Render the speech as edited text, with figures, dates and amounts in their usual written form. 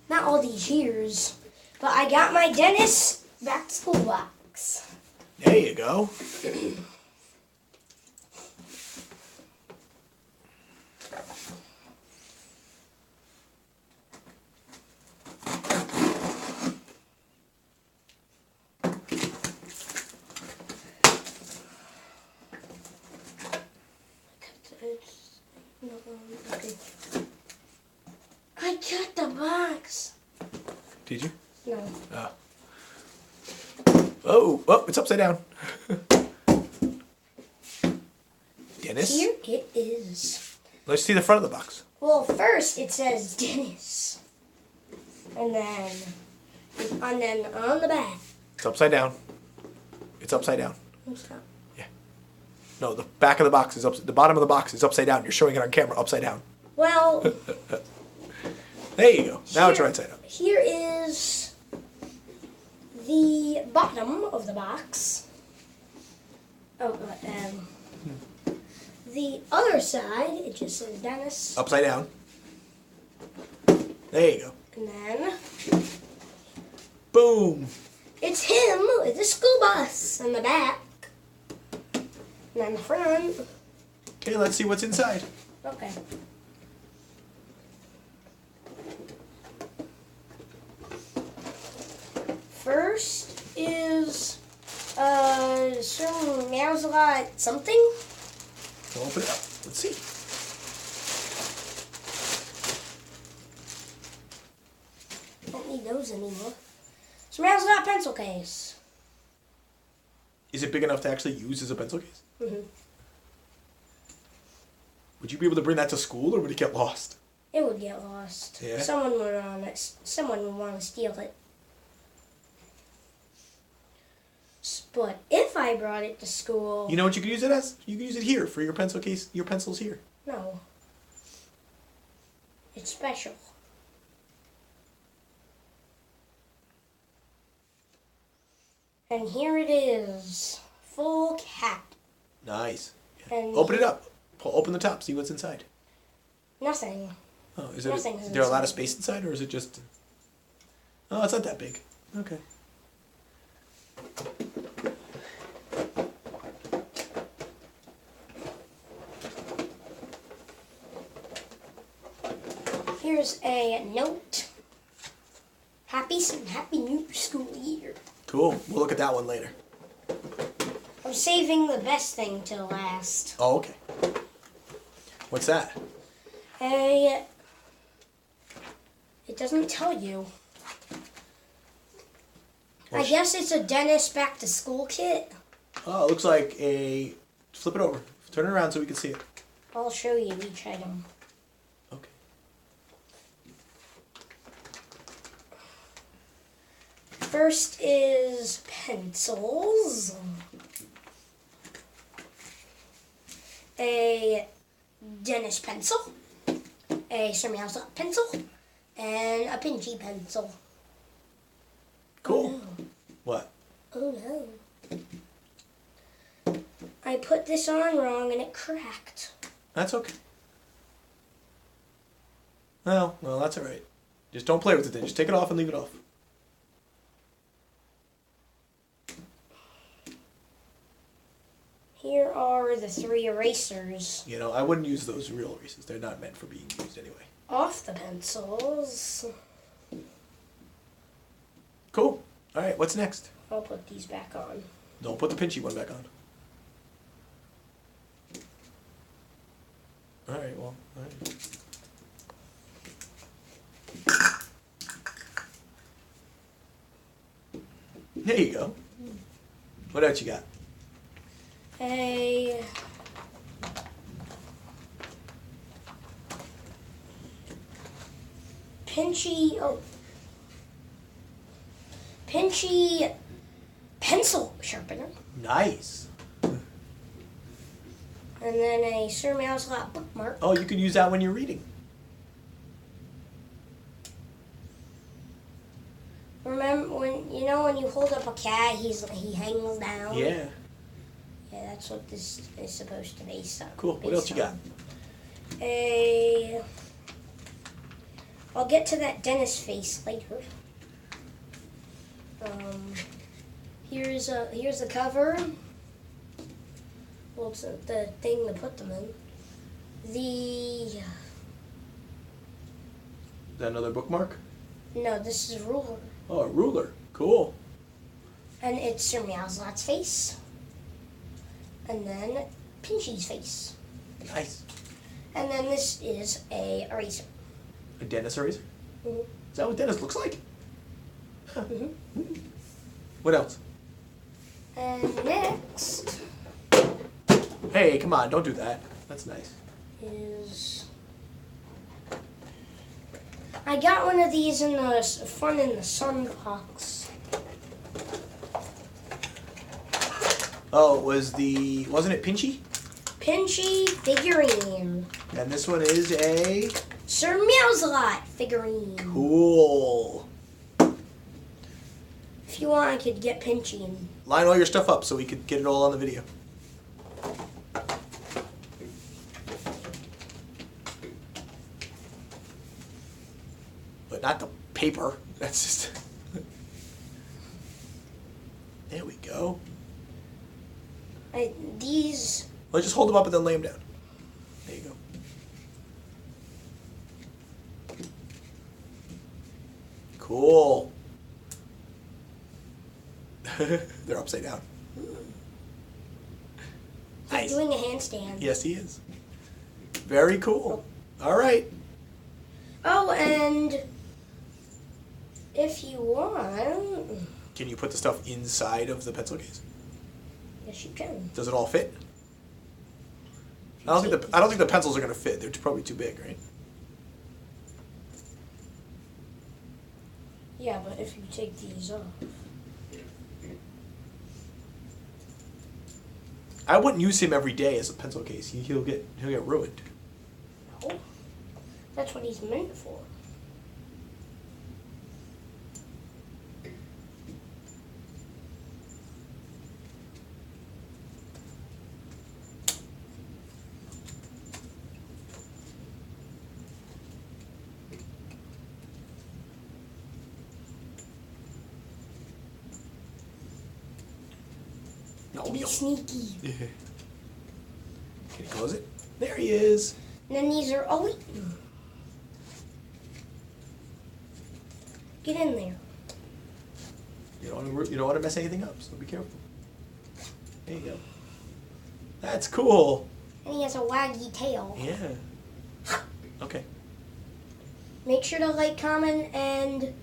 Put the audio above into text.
not all these years, but I got my Denis back to school box. There you go. Okay. I got the box. Did you? No. Oh, it's upside down. Denis? Here it is. Let's see the front of the box. Well, first it says Denis. And then on the back. It's upside down. It's upside down. What's that? Yeah. No, the back of the box is the bottom of the box is upside down. You're showing it on camera upside down. Well, there you go. Now it's right side up. Here is the bottom of the box. The other side, it just says Denis. Upside down. There you go. And then Boom. it's him with the school bus on the back. And then the front. Okay, let's see what's inside. Okay. First is some meows a lot something. So open it up. Let's see. Don't need those anymore. Some meows a lot pencil case. Is it big enough to actually use as a pencil case? Mhm. Would you be able to bring that to school, or would it get lost? It would get lost. Yeah? Someone would want to steal it. But if I brought it to school, You know what you could use it as? You could use it here for your pencil case. Your pencils here. no. It's special. And here it is, full cap. Nice. And Open it up. Open the top. See what's inside. Nothing. Oh, is Nothing's there a lot of inside. space inside, or is it just? Oh, it's not that big. Okay. Here's a note. Happy new school year. Cool. We'll look at that one later. I'm saving the best thing till last. Oh, okay. What's that? It doesn't tell you. Well, I guess it's a Denis back to school kit. Oh, it looks like a. Flip it over. Turn it around so we can see it. I'll show you each item. Okay. First is pencils. A Denis pencil. A Sir Meow's pencil. And a Pinchy pencil. Cool. Oh, What? no. Oh no. I put this on wrong and it cracked. That's okay. Well, that's all right. Just don't play with it then. Just take it off and leave it off. Here are the 3 erasers. You know, I wouldn't use those real erasers. They're not meant for being used anyway. Off the pencils. Cool. All right, what's next? I'll put these back on. Don't put the pinchy one back on. All right, well, all right. There you go. What else you got? A Pinchy pencil sharpener. Nice. And then a Sir Meow's Lot bookmark. Oh, you can use that when you're reading. Remember when you hold up a cat, he hangs down. Yeah. Yeah, that's what this is supposed to be. Cool. What else you got? A I'll get to that Dennis face later. Here's the cover. Well, it's the thing to put them in. Is that another bookmark? No, this is a ruler. Oh, a ruler. Cool. And it's Sir Meowslat's face. And then Pinchy's face. Nice. And then this is a eraser. A Dennis eraser? Mm-hmm. Is that what Dennis looks like? Huh. Mm-hmm. What else? And next Hey, come on, don't do that. That's nice. is... I got one of these in the Fun in the Sun box. Oh, wasn't it Pinchy? Pinchy figurine. And this one is a... Sir Meowslat figurine. Cool. If you want, I could get Pinchy and... Line all your stuff up so we could get it all on the video. But not the paper. That's just... There we go. These... Well, just hold them up and then lay them down. There you go. Cool. They're upside down. Nice. He's doing a handstand. Yes, he is. Very cool. All right. Oh, and if you want... Can you put the stuff inside of the pencil case? Yes, you can. Does it all fit? I don't think the pencils are going to fit. They're probably too big, right? Yeah, but if you take these off... I wouldn't use him every day as a pencil case. He'll get ruined. No. That's what he's meant for. To be sneaky. Yeah. Can you close it? There he is. And then these are... Oh, wait. Get in there. You don't want to mess anything up, so be careful. There you go. That's cool. And he has a waggy tail. Yeah. Okay. Make sure to like, comment, and